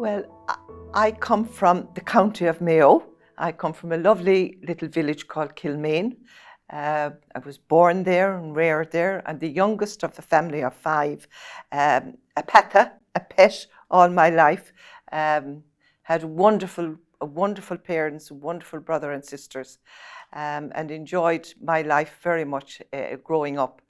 Well, I come from the county of Mayo. I come from a lovely little village called Kilmaine. I was born there and reared there, and the youngest of the family of five. A pet all my life. Had wonderful parents, wonderful brother and sisters, and enjoyed my life very much growing up.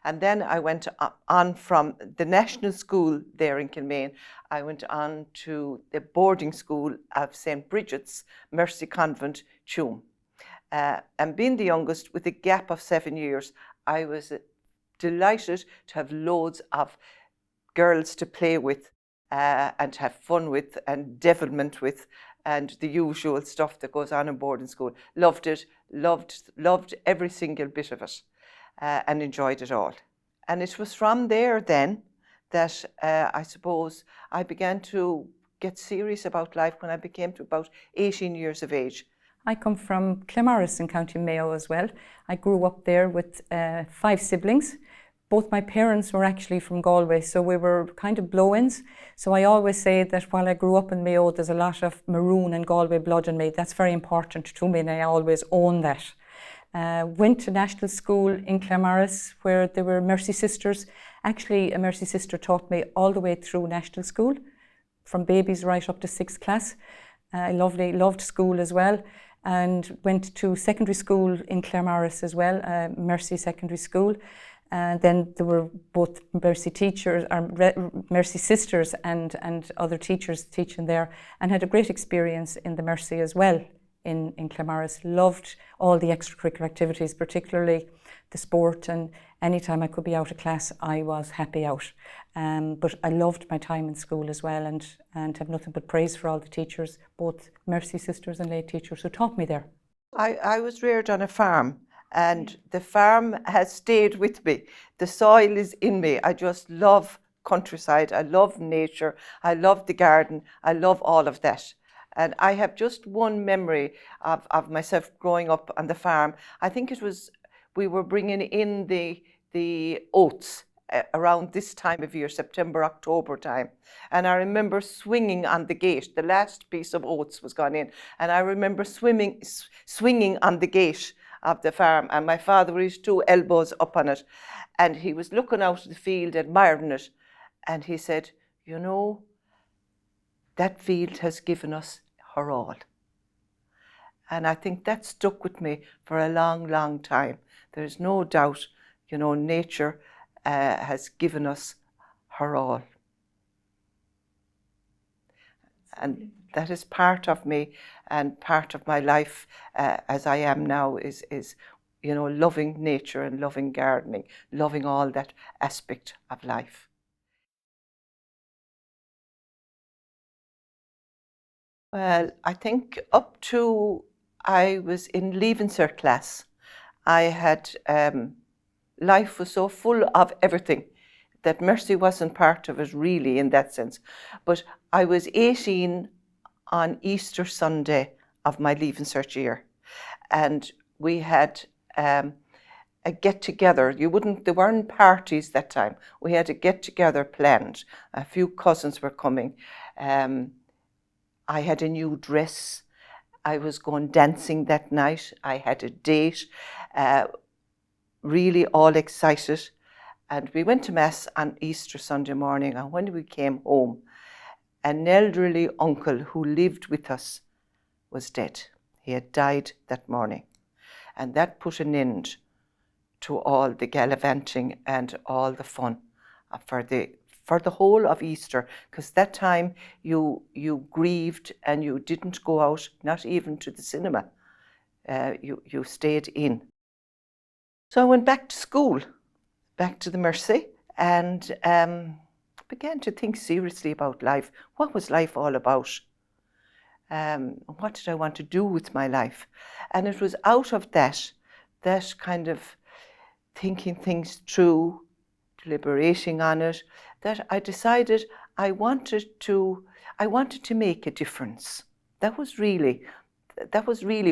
And then I went on from the national school there in Kilmaine. I went on to the boarding school of St. Bridget's Mercy Convent, Tuam. And being the youngest, with a gap of 7 years, I was delighted to have loads of girls to play with and have fun with and devilment with, and the usual stuff that goes on in boarding school. Loved it, loved every single bit of it. And enjoyed it all. And it was from there then that I suppose I began to get serious about life when I became to about 18 years of age. I come from Claremorris in County Mayo as well. I grew up there with 5 siblings. Both my parents were actually from Galway, so we were kind of blow-ins. So I always say that while I grew up in Mayo, there's a lot of Maroon and Galway blood in me. That's very important to me, and I always own that. Went to national school in Claremorris where there were Mercy Sisters. Actually, a Mercy Sister taught me all the way through national school, from babies right up to 6th class. I loved school as well, and went to secondary school in Claremorris as well, Mercy Secondary School. And then there were both Mercy teachers, or Mercy Sisters and other teachers teaching there, and had a great experience in the Mercy as well. In Claremorris, loved all the extracurricular activities, particularly the sport, and anytime I could be out of class, I was happy out. But I loved my time in school as well, and have nothing but praise for all the teachers, both Mercy Sisters and lay teachers who taught me there. I was reared on a farm, and the farm has stayed with me. The soil is in me. I just love countryside. I love nature. I love the garden. I love all of that. And I have just one memory of myself growing up on the farm. I think it was, we were bringing in the oats around this time of year, September, October time. And I remember swinging on the gate. The last piece of oats was gone in. And I remember swinging on the gate of the farm. And my father with his 2 elbows up on it. And he was looking out of the field, admiring it. And he said, you know, that field has given us her all. And I think that stuck with me for a long, long time. There's no doubt, you know, nature has given us her all. And that is part of me and part of my life as I am now is, you know, loving nature and loving gardening, loving all that aspect of life. Well, I think up to I was in Leaving Cert class, I had, life was so full of everything that Mercy wasn't part of it really in that sense. But I was 18 on Easter Sunday of my Leaving Cert year, and we had a get-together. There weren't parties that time. We had a get-together planned. A few cousins were coming. I had a new dress. I was going dancing that night. I had a date, really all excited. And we went to Mass on Easter Sunday morning. And when we came home, an elderly uncle who lived with us was dead. He had died that morning. And that put an end to all the gallivanting and all the fun for the whole of Easter, because that time you grieved and you didn't go out, not even to the cinema. You stayed in. So I went back to school, back to the Mercy, and began to think seriously about life. What was life all about? What did I want to do with my life? And it was out of that kind of thinking things through, deliberating on it, that I decided I wanted to make a difference. That was really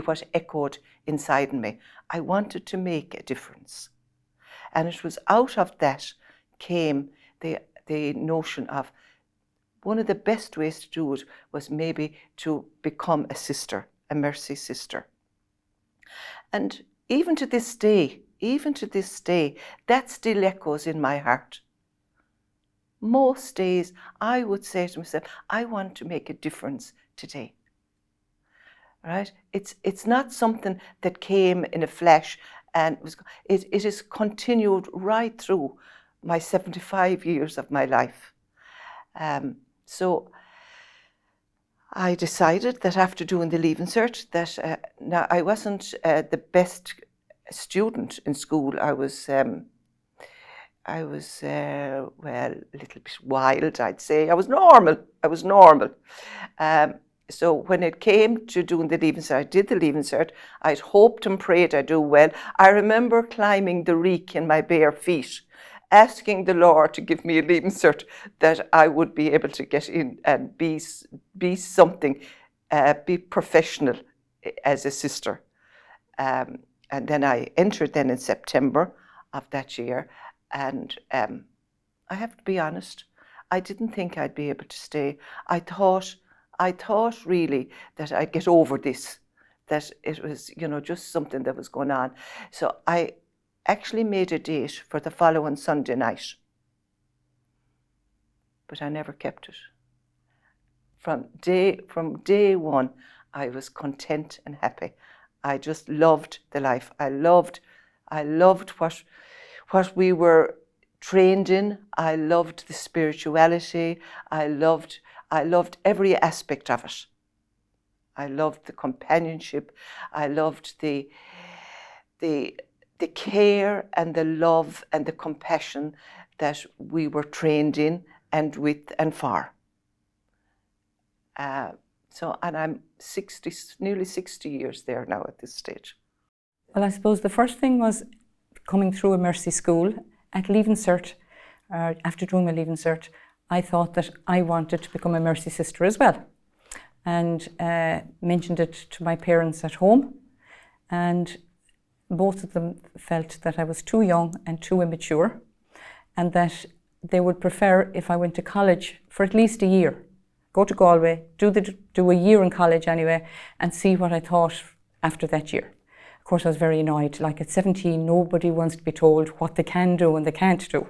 what echoed inside me. I wanted to make a difference. And it was out of that came the notion of one of the best ways to do it was maybe to become a sister, a Mercy sister. And even to this day, that still echoes in my heart. Most days I would say to myself, I want to make a difference today. Right? It's not something that came in a flash, and it is continued right through my 75 years of my life. So I decided that after doing the Leaving Cert that now I wasn't the best student in school. I was well, a little bit wild, I'd say. I was normal. So when it came to doing the Leaving Cert, I did the Leaving Cert. I'd hoped and prayed I'd do well. I remember climbing the reek in my bare feet, asking the Lord to give me a Leaving Cert that I would be able to get in and be something, be professional as a sister. And then I entered then in September of that year. And I have to be honest, I didn't think I'd be able to stay. I thought really that I'd get over this, that it was, just something that was going on. So I actually made a date for the following Sunday night, but I never kept it. From day one, I was content and happy. I just loved the life. I loved what we were trained in. I loved the spirituality. I loved every aspect of it. I loved the companionship. I loved the care and the love and the compassion that we were trained in and with and for. And I'm nearly 60 years there now at this stage. Well, I suppose the first thing was coming through a Mercy school at Leaving Cert. After doing my Leaving Cert, I thought that I wanted to become a Mercy sister as well, and mentioned it to my parents at home, and both of them felt that I was too young and too immature, and that they would prefer if I went to college for at least a year, go to Galway, do a year in college anyway, and see what I thought after that year. Of course, I was very annoyed. Like at 17, nobody wants to be told what they can do and they can't do.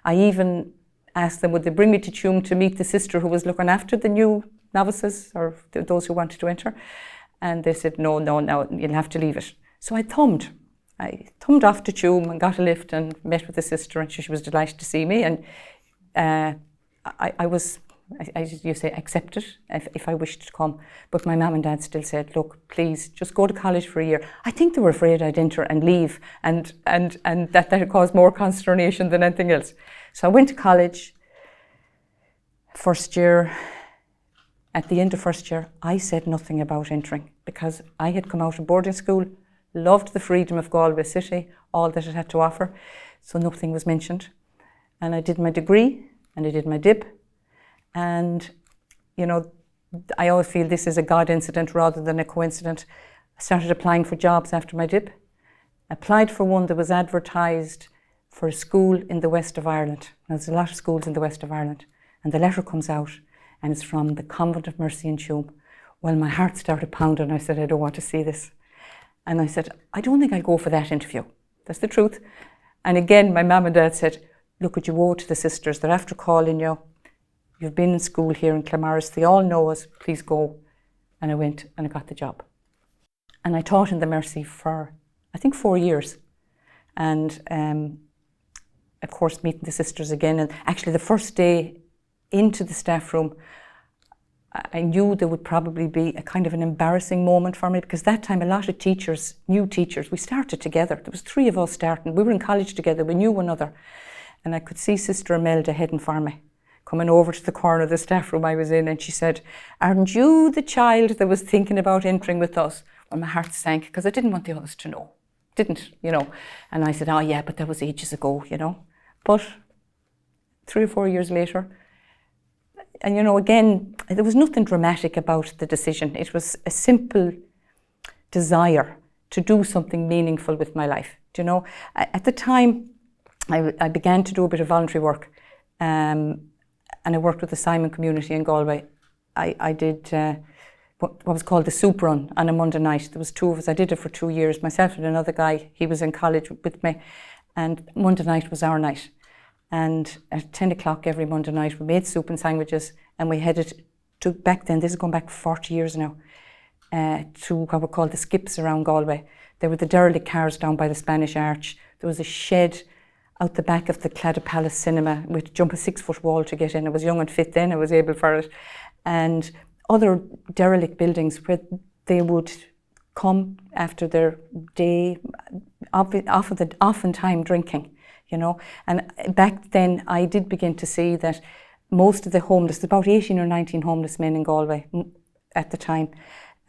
I even asked them, would they bring me to Tuam to meet the sister who was looking after the new novices or those who wanted to enter? And they said, no, you'll have to leave it. So I thumbed off to Tuam and got a lift and met with the sister, and she was delighted to see me. And I was, as you say, accepted if I wished to come. But my mum and dad still said, look, please, just go to college for a year. I think they were afraid I'd enter and leave, and that would cause more consternation than anything else. So I went to college. First year, at the end of first year, I said nothing about entering because I had come out of boarding school, loved the freedom of Galway City, all that it had to offer, so nothing was mentioned. And I did my degree and I did my dip. And, I always feel this is a God incident rather than a coincidence. I started applying for jobs after my dip. Applied for one that was advertised for a school in the west of Ireland. Now, there's a lot of schools in the west of Ireland. And the letter comes out and it's from the Convent of Mercy in Tuam. Well, my heart started pounding. I said, I don't want to see this. And I said, I don't think I'll go for that interview. That's the truth. And again, my mum and dad said, look, would you owe to the sisters? They're after calling you. You've been in school here in Clammaris. They all know us. Please go. And I went and I got the job. And I taught in the Mercy for, I think, 4 years. And, of course, meeting the sisters again. And actually, the first day into the staff room, I knew there would probably be a kind of an embarrassing moment for me, because that time a lot of teachers, new teachers, we started together. There was 3 of us starting. We were in college together. We knew one another. And I could see Sister Imelda heading for me, coming over to the corner of the staff room I was in, and she said, aren't you the child that was thinking about entering with us? Well, my heart sank because I didn't want the others to know. And I said, oh yeah, but that was ages ago, But 3 or 4 years later, and again, there was nothing dramatic about the decision. It was a simple desire to do something meaningful with my life. At the time, I began to do a bit of voluntary work, and and I worked with the Simon community in Galway. I did what was called the soup run on a Monday night. There was 2 of us. I did it for 2 years, myself and another guy. He was in college with me, and Monday night was our night. And at 10 o'clock every Monday night, we made soup and sandwiches, and we headed to, back then, this is going back 40 years now, to what were called the skips around Galway. There were the derelict cars down by the Spanish Arch. There was a shed out the back of the Claddagh Palace Cinema. We had to jump a 6-foot wall to get in. I was young and fit then, I was able for it. And other derelict buildings where they would come after their day, often time drinking, you know. And back then I did begin to see that most of the homeless, about 18 or 19 homeless men in Galway at the time,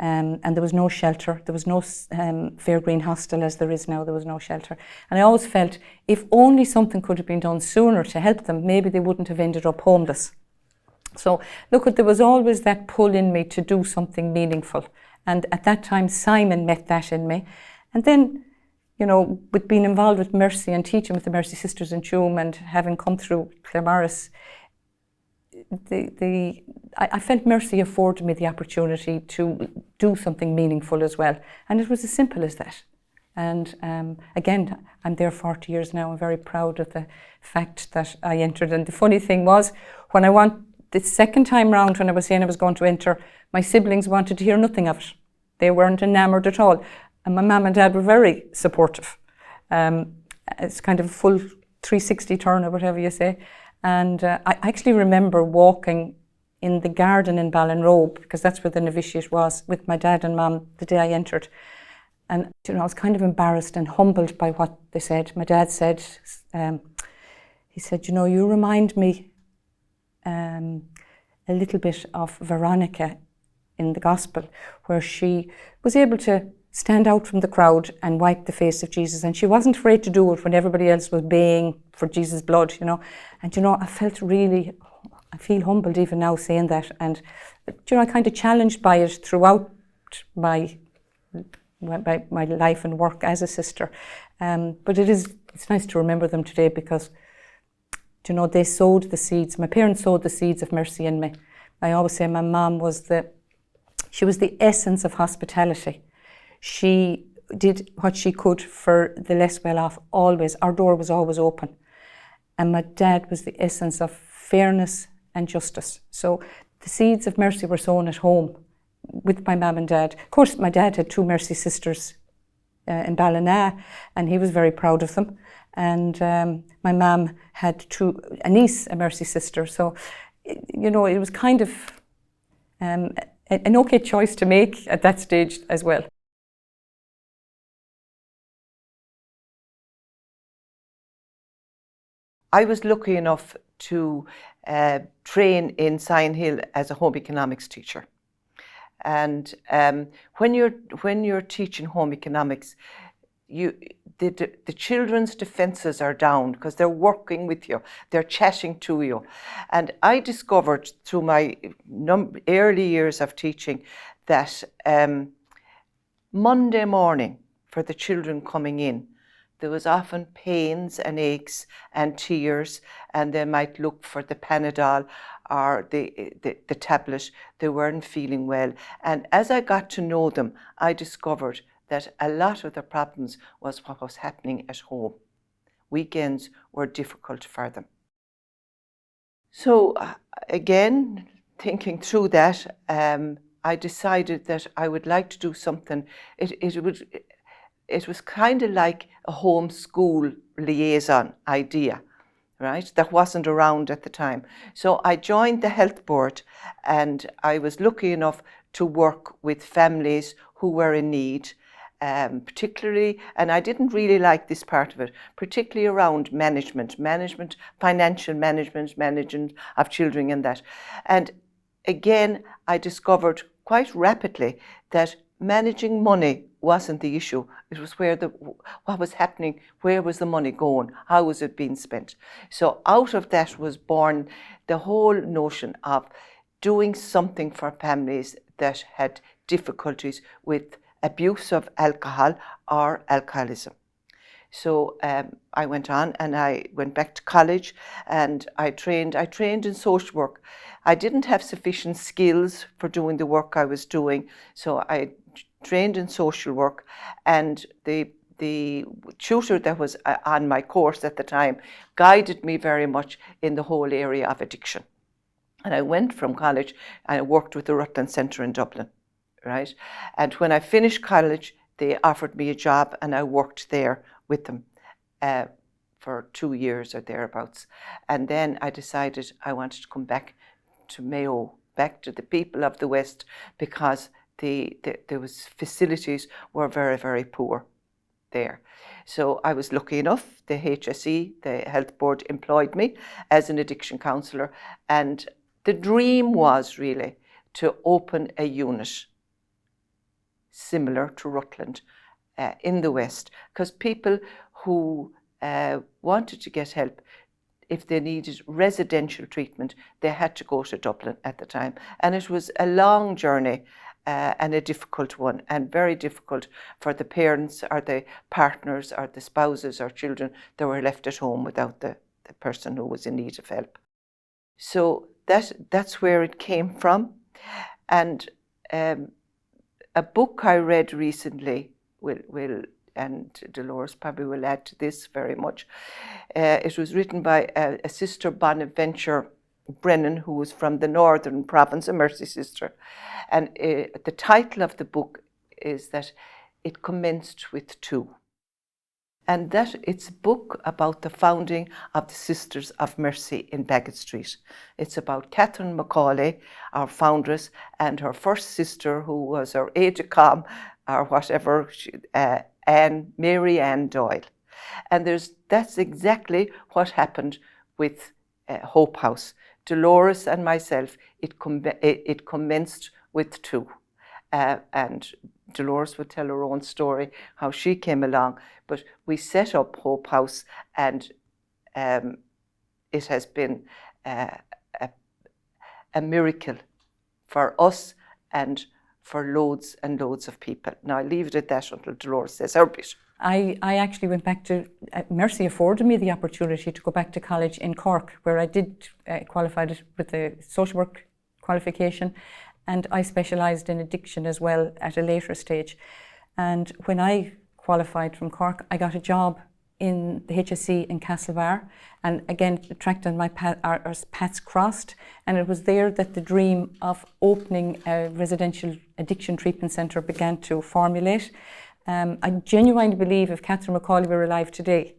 and there was no shelter. There was no Fairgreen Hostel as there is now. There was no shelter. And I always felt if only something could have been done sooner to help them, maybe they wouldn't have ended up homeless. So look, there was always that pull in me to do something meaningful. And at that time, Simon met that in me. And then, you know, with being involved with Mercy and teaching with the Mercy Sisters in Tuam and having come through Claremorris, I felt Mercy afforded me the opportunity to do something meaningful as well. And it was as simple as that. And again, I'm there 40 years now. I'm very proud of the fact that I entered. And the funny thing was, when the second time round, when I was saying I was going to enter, my siblings wanted to hear nothing of it. They weren't enamoured at all. And my mum and dad were very supportive. It's kind of a full 360 turn or whatever you say. And I actually remember walking in the garden in Ballinrobe, because that's where the novitiate was, with my dad and mum the day I entered. And you know, I was kind of embarrassed and humbled by what they said. My dad said, he said, you know, you remind me a little bit of Veronica in the Gospel, where she was able to stand out from the crowd and wipe the face of Jesus, and she wasn't afraid to do it when everybody else was baying for Jesus' blood, you know. And you know, I feel humbled even now saying that, and you know, I kind of challenged by it throughout my life and work as a sister. But it's nice to remember them today, because you know, they sowed the seeds. My parents sowed the seeds of mercy in me. I always say my mom was the essence of hospitality. She did what she could for the less well off, always. Our door was always open. And my dad was the essence of fairness and justice. So the seeds of mercy were sown at home with my mum and dad. Of course, my dad had 2 Mercy Sisters in Ballina, and he was very proud of them. And my mum had a niece, a Mercy Sister. So, you know, it was kind of an okay choice to make at that stage as well. I was lucky enough to train in Sion Hill as a home economics teacher. And when you're teaching home economics, the children's defences are down because they're working with you, they're chatting to you. And I discovered through my early years of teaching that Monday morning for the children coming in, there was often pains and aches and tears, and they might look for the Panadol or the tablet. They weren't feeling well. And as I got to know them, I discovered that a lot of the problems was what was happening at home. Weekends were difficult for them. So again, thinking through that, I decided that I would like to do something. It was kind of like a homeschool liaison idea, right? That wasn't around at the time. So I joined the health board, and I was lucky enough to work with families who were in need, particularly, and I didn't really like this part of it, particularly around management, financial management of children and that. And again, I discovered quite rapidly that managing money wasn't the issue. It was what was happening, where was the money going, how was it being spent. So out of that was born the whole notion of doing something for families that had difficulties with abuse of alcohol or alcoholism. So I went on and I went back to college and I trained in social work. I didn't have sufficient skills for doing the work I was doing, so I trained in social work, and the tutor that was on my course at the time guided me very much in the whole area of addiction. And I went from college and I worked with the Rutland Centre in Dublin, right? And when I finished college, they offered me a job and I worked there with them for 2 years or thereabouts. And then I decided I wanted to come back to Mayo, back to the people of the West, because there was facilities were very, very poor there. So I was lucky enough, the HSE, the health board, employed me as an addiction counsellor, and the dream was really to open a unit similar to Rutland in the West, because people who wanted to get help, if they needed residential treatment, they had to go to Dublin at the time. And it was a long journey and a difficult one, and very difficult for the parents or the partners or the spouses or children that were left at home without the person who was in need of help. So that's where it came from. And a book I read recently and Dolores probably will add to this very much. It was written by a sister, Bonaventure Brennan, who was from the northern province, a Mercy sister. And the title of the book is that it commenced with two. And that it's a book about the founding of the Sisters of Mercy in Baggot Street. It's about Catherine Macaulay, our foundress, and her first sister, who was her aide-de-camp or whatever, Mary Ann Doyle. And that's exactly what happened with Hope House. Dolores and myself, it commenced with two. And Dolores would tell her own story, how she came along. But we set up Hope House, and it has been a miracle for us and for loads and loads of people. Now, I'll leave it at that until Dolores says her bit. I actually went back to, Mercy afforded me the opportunity to go back to college in Cork, where I did qualify with the social work qualification, and I specialised in addiction as well at a later stage. And when I qualified from Cork, I got a job in the HSE in Castlebar, and again, Attracta and my paths crossed, and it was there that the dream of opening a residential addiction treatment centre began to formulate. I genuinely believe if Catherine Macaulay were alive today,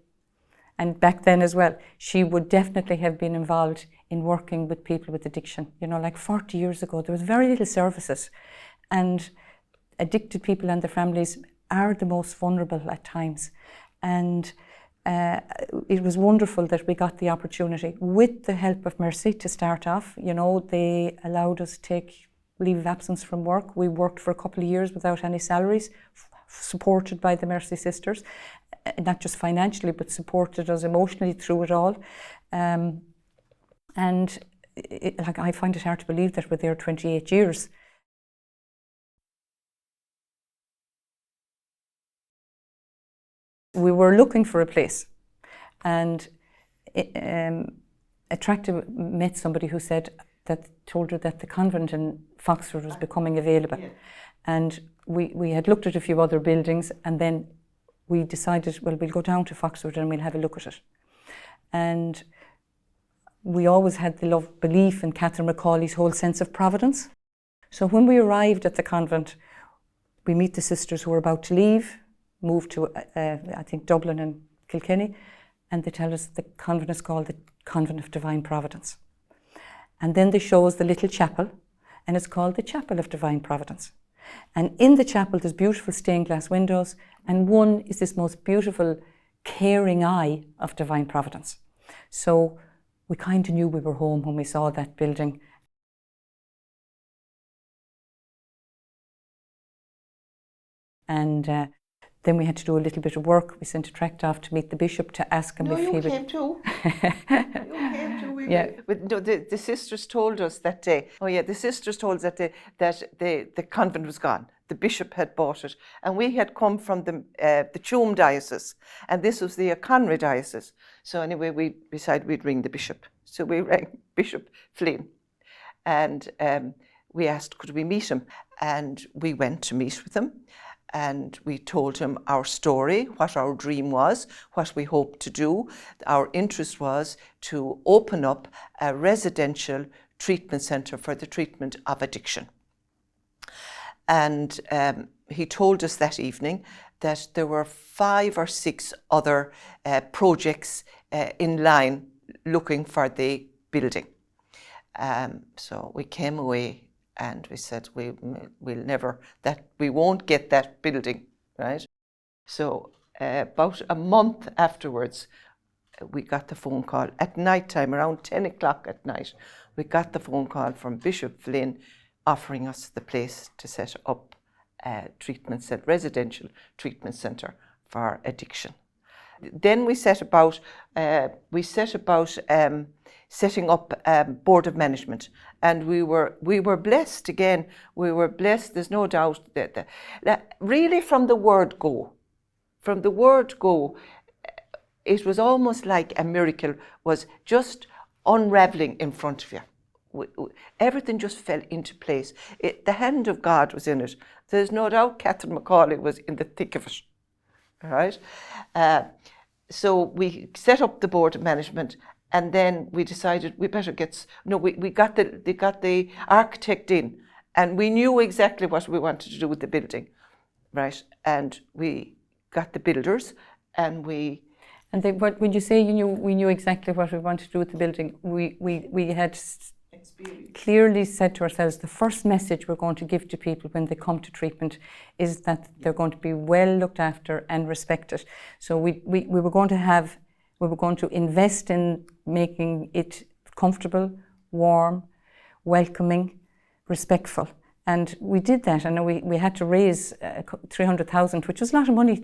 and back then as well, she would definitely have been involved in working with people with addiction. You know, like 40 years ago, there was very little services, and addicted people and their families are the most vulnerable at times. And it was wonderful that we got the opportunity, with the help of Mercy, to start off. You know, they allowed us to take leave of absence from work. We worked for a couple of years without any salaries, supported by the Mercy sisters, not just financially, but supported us emotionally through it all. And I find it hard to believe that we're there 28 years. We were looking for a place, and Attracta met somebody who told her that the convent in Foxford was becoming available. Yeah. And we had looked at a few other buildings, and then we decided, well, we'll go down to Foxford and we'll have a look at it. And we always had the belief in Catherine Macaulay's whole sense of providence. So when we arrived at the convent, we meet the sisters who were about to leave, move to, I think, Dublin and Kilkenny, and they tell us the convent is called the Convent of Divine Providence. And then they show us the little chapel, and it's called the Chapel of Divine Providence. And in the chapel, there's beautiful stained glass windows, and one is this most beautiful, caring eye of divine providence. So we kind of knew we were home when we saw that building. And then we had to do a little bit of work. We sent Attracta off to meet the bishop to ask him if he would... Came too. You came too. Yeah. But no, the sisters told us that day. Oh yeah, the sisters told us that the convent was gone. the bishop had bought it, and we had come from the Tuam diocese, and this was the Conry diocese. So anyway, we decided we'd ring the bishop. So we rang Bishop Flynn, and we asked, could we meet him? And we went to meet with him, and we told him our story, what our dream was, what we hoped to do. Our interest was to open up a residential treatment centre for the treatment of addiction. And he told us that evening that there were 5 or 6 other projects in line looking for the building. So we came away and we said we won't get that building, right? So about a month afterwards, we got the phone call at night time, around 10 o'clock at night. We got the phone call from Bishop Flynn offering us the place to set up a residential treatment centre for addiction. Then we set about setting up a board of management, and we were blessed again. We were blessed. There's no doubt that really from the word go, it was almost like a miracle was just unraveling in front of you. Everything just fell into place. The hand of God was in it. There's no doubt Catherine Macaulay was in the thick of it. All right. So we set up the board of management, and then we decided we better we got the architect in, and we knew exactly what we wanted to do with the building, right? And we got the builders, and we. And when you say we knew exactly what we wanted to do with the building, we had clearly said to ourselves, the first message we're going to give to people when they come to treatment is that they're going to be well looked after and respected. So we were going to invest in making it comfortable, warm, welcoming, respectful. And we did that, and we had to raise 300,000, which was a lot of money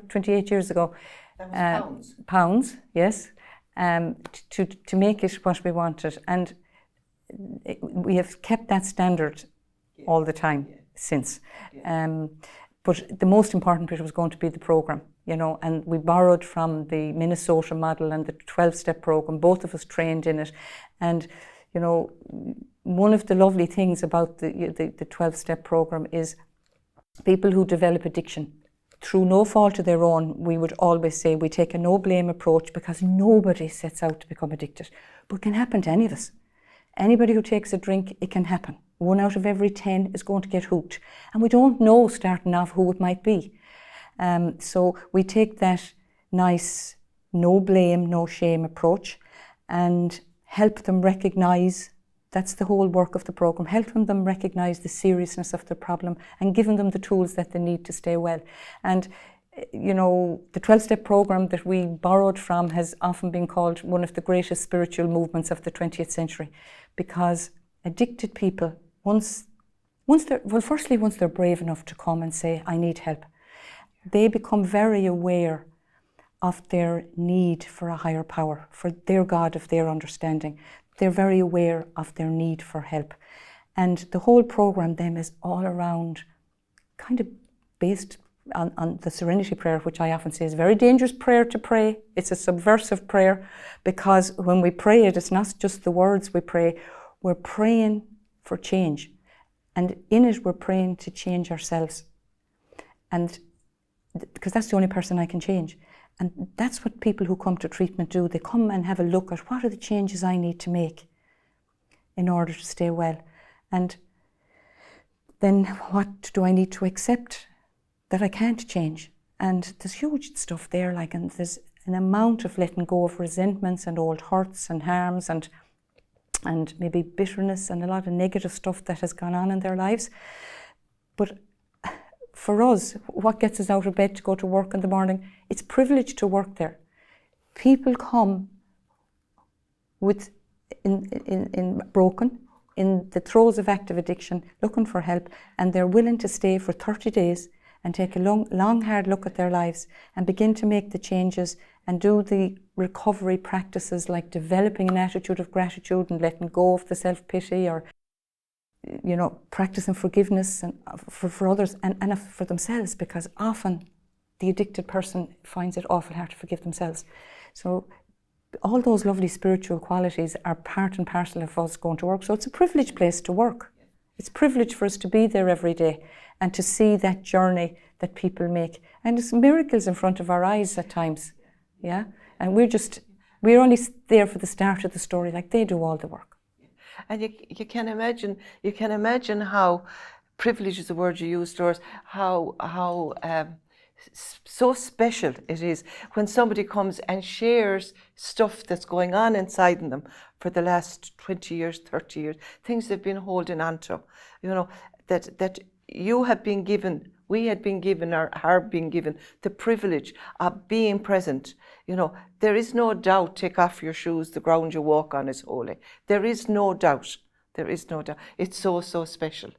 28 years ago. That was pounds. Pounds, yes, to make it what we wanted. And we have kept that standard all the time since. But the most important bit was going to be the programme, and we borrowed from the Minnesota model and the 12-step programme. Both of us trained in it. And, one of the lovely things about the 12-step programme is people who develop addiction, through no fault of their own, we would always say we take a no-blame approach, because nobody sets out to become addicted. But it can happen to any of us. Anybody who takes a drink, it can happen. 1 out of every 10 is going to get hooked. And we don't know starting off who it might be. So we take that nice no blame, no shame approach and help them recognise, that's the whole work of the programme, helping them recognise the seriousness of the problem and giving them the tools that they need to stay well. And the 12-step programme that we borrowed from has often been called one of the greatest spiritual movements of the 20th century, because addicted people, once they're brave enough to come and say, I need help, they become very aware of their need for a higher power, for their God of their understanding. They're very aware of their need for help. And the whole programme then is all around, kind of based on the Serenity Prayer, which I often say is a very dangerous prayer to pray. It's a subversive prayer, because when we pray it, it's not just the words we pray, we're praying for change. And in it, we're praying to change ourselves. And because that's the only person I can change. And that's what people who come to treatment do. They come and have a look at what are the changes I need to make in order to stay well. And then what do I need to accept that I can't change? And there's huge stuff there, and there's an amount of letting go of resentments and old hurts and harms and maybe bitterness and a lot of negative stuff that has gone on in their lives. But for us, what gets us out of bed to go to work in the morning, it's privilege to work there. People come in broken, in the throes of active addiction, looking for help, and they're willing to stay for 30 days and take a long, hard look at their lives and begin to make the changes and do the recovery practices like developing an attitude of gratitude and letting go of the self-pity or you know, practicing forgiveness and for others and for themselves, because often the addicted person finds it awful hard to forgive themselves. So all those lovely spiritual qualities are part and parcel of us going to work. So it's a privileged place to work. It's a privilege for us to be there every day and to see that journey that people make. And it's miracles in front of our eyes at times. Yeah. And we're only there for the start of the story, like they do all the work. And you can imagine how, privilege is the word you used, Doris, how so special it is when somebody comes and shares stuff that's going on inside them for the last 20 years, 30 years, things they've been holding on to, you know, that you have been given, we had been given, or are being given, the privilege of being present. You know, there is no doubt, take off your shoes, the ground you walk on is holy. There is no doubt. There is no doubt. It's so special.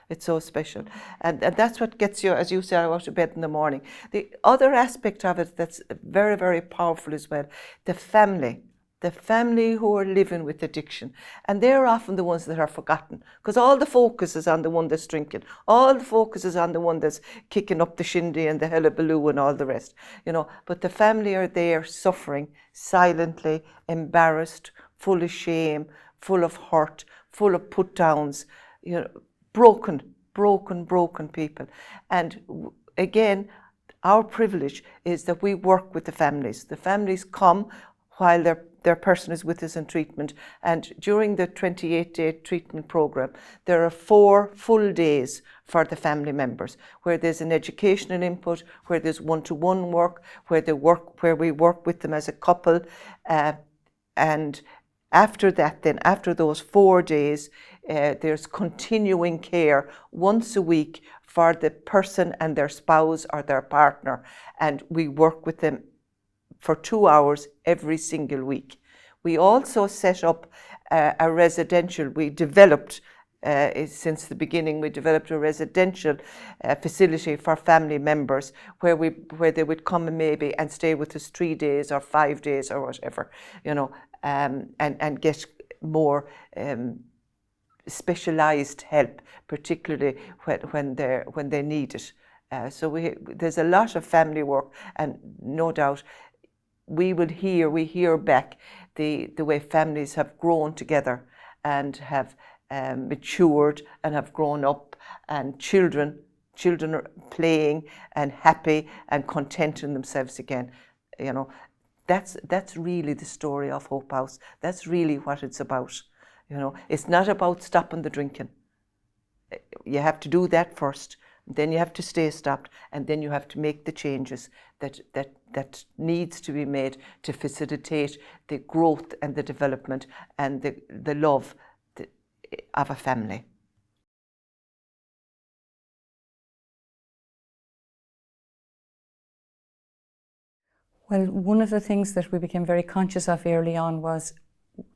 It's so special. And that's what gets you, as you say, out of bed in the morning. The other aspect of it that's very, very powerful as well, the family who are living with addiction. And they're often the ones that are forgotten, because all the focus is on the one that's drinking. All the focus is on the one that's kicking up the shindy and the hullabaloo and all the rest, you know. But the family are there suffering silently, embarrassed, full of shame, full of hurt, full of put-downs, you know, broken people. And again, our privilege is that we work with the families. The families come while their person is with us in treatment. And during the 28-day treatment program, there are 4 full days for the family members, where there's an educational input, where there's one-to-one work, where we work with them as a couple. And after that, then, after those 4 days, there's continuing care once a week for the person and their spouse or their partner. And we work with them for 2 hours every single week. We also set up a residential, we developed, since the beginning, we developed a residential facility for family members where they would come and stay with us 3 days or 5 days or whatever, you know, and get more specialized help, particularly when they need it. So there's a lot of family work, and no doubt we hear back the way families have grown together and have matured and have grown up, and children are playing and happy and content in themselves again. You know, that's really the story of Hope House. That's really what it's about. You know, it's not about stopping the drinking. You have to do that first. Then you have to stay stopped, and then you have to make the changes that needs to be made to facilitate the growth and the development and the love of a family. Well, one of the things that we became very conscious of early on was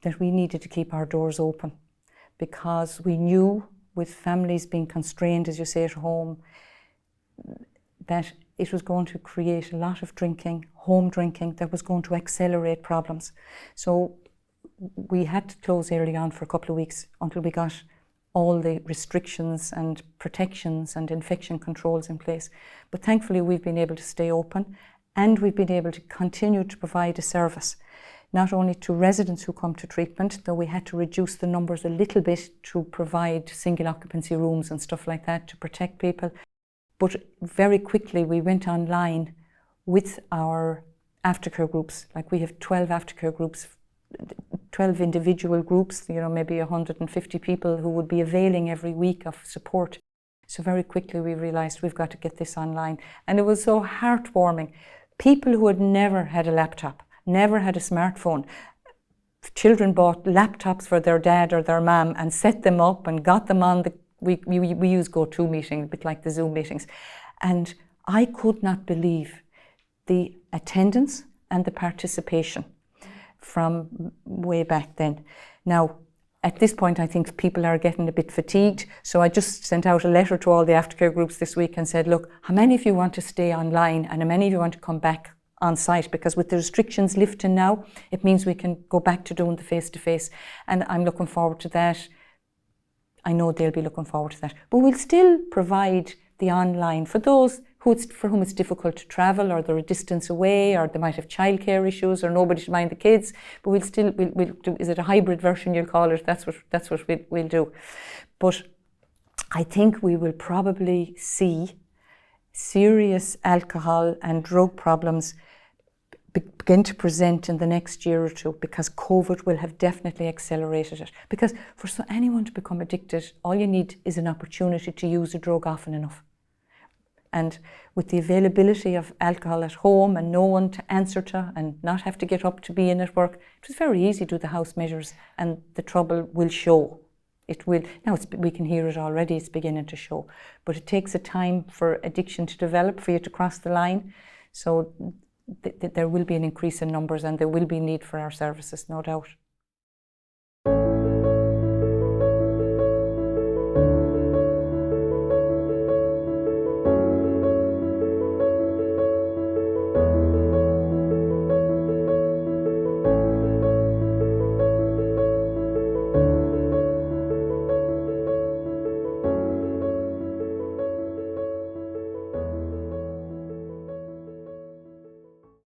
that we needed to keep our doors open, because we knew, with families being constrained, as you say, at home, that it was going to create a lot of drinking, home drinking, that was going to accelerate problems. So we had to close early on for a couple of weeks until we got all the restrictions and protections and infection controls in place. But thankfully we've been able to stay open, and we've been able to continue to provide a service, not only to residents who come to treatment, though we had to reduce the numbers a little bit to provide single occupancy rooms and stuff like that to protect people. But very quickly we went online with our aftercare groups. Like, we have 12 aftercare groups, 12 individual groups, you know, maybe 150 people who would be availing every week of support. So very quickly we realised we've got to get this online. And it was so heartwarming. People who had never had a laptop, never had a smartphone. Children bought laptops for their dad or their mum and set them up and got them on we use GoToMeeting, a bit like the Zoom meetings. And I could not believe the attendance and the participation from way back then. Now, at this point, I think people are getting a bit fatigued. So I just sent out a letter to all the aftercare groups this week and said, look, how many of you want to stay online and how many of you want to come back on site? Because with the restrictions lifting now, it means we can go back to doing the face-to-face. And I'm looking forward to that. I know they'll be looking forward to that. But we'll still provide the online for those for whom it's difficult to travel, or they're a distance away, or they might have childcare issues, or nobody to mind the kids. But we'll do. Is it a hybrid version you'll call it? That's what we'll do. But I think we will probably see serious alcohol and drug problems begin to present in the next year or two, because COVID will have definitely accelerated it. Because for anyone to become addicted, all you need is an opportunity to use a drug often enough. And with the availability of alcohol at home and no one to answer to and not have to get up to be in at work, it was very easy to do the house measures, and the trouble will show. It will. Now we can hear it already, it's beginning to show. But it takes a time for addiction to develop, for you to cross the line. So there will be an increase in numbers, and there will be need for our services, no doubt.